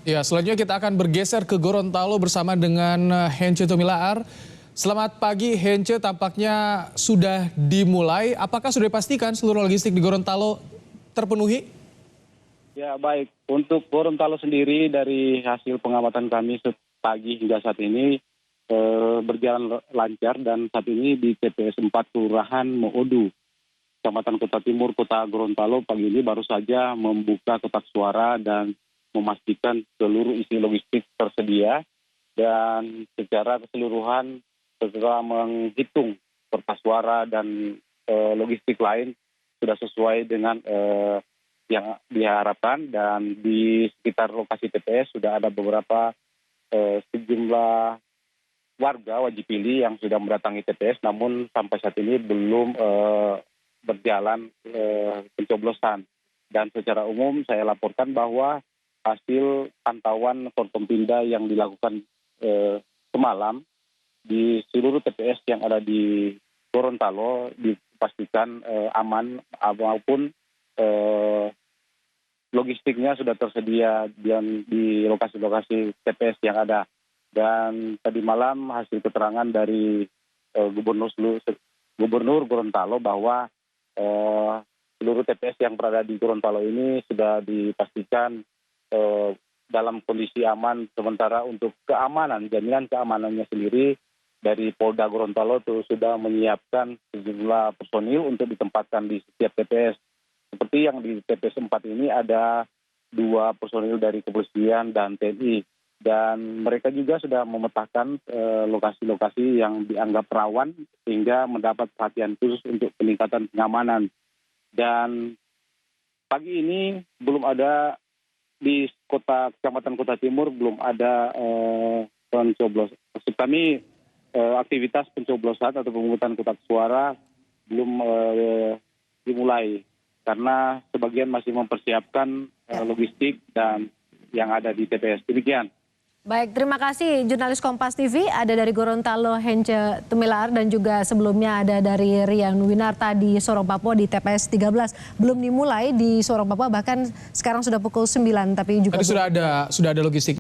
Ya, selanjutnya kita akan bergeser ke Gorontalo bersama dengan Hence Tumilaar. Selamat pagi Hence, tampaknya sudah dimulai. Apakah sudah dipastikan seluruh logistik di Gorontalo terpenuhi? Ya baik, untuk Gorontalo sendiri dari hasil pengamatan kami pagi hingga saat ini berjalan lancar dan saat ini di TPS 4 Kelurahan Moodu, Kecamatan Kota Timur, Kota Gorontalo pagi ini baru saja membuka kotak suara dan memastikan seluruh isi logistik tersedia dan secara keseluruhan setelah menghitung kertas suara dan logistik lain sudah sesuai dengan yang diharapkan dan di sekitar lokasi TPS sudah ada beberapa sejumlah warga wajib pilih yang sudah mendatangi TPS namun sampai saat ini belum berjalan pencoblosan. Dan secara umum saya laporkan bahwa hasil pantauan Forkompinda yang dilakukan semalam di seluruh TPS yang ada di Gorontalo dipastikan aman maupun logistiknya sudah tersedia dan di lokasi-lokasi TPS yang ada. Dan tadi malam hasil keterangan dari Gubernur Gorontalo bahwa seluruh TPS yang berada di Gorontalo ini sudah dipastikan dalam kondisi aman. Sementara untuk keamanan, jaminan keamanannya sendiri dari Polda Gorontalo itu sudah menyiapkan sejumlah personil untuk ditempatkan di setiap TPS. Seperti yang di TPS 4 ini ada 2 personil dari kepolisian dan TNI. Dan mereka juga sudah memetakan lokasi-lokasi yang dianggap rawan sehingga mendapat perhatian khusus untuk peningkatan pengamanan. Dan pagi ini belum ada di Kecamatan Kota Timur belum ada pencoblosan. Maksud kami aktivitas pencoblosan atau pemungutan kotak suara belum dimulai karena sebagian masih mempersiapkan logistik dan yang ada di TPS. Demikian. Baik, terima kasih jurnalis Kompas TV ada dari Gorontalo Hence Tumilaar dan juga sebelumnya ada dari Rian Winarta di Sorong Papua di TPS 13. Belum dimulai di Sorong Papua bahkan sekarang sudah pukul 9 tapi juga Tadi sudah ada logistik.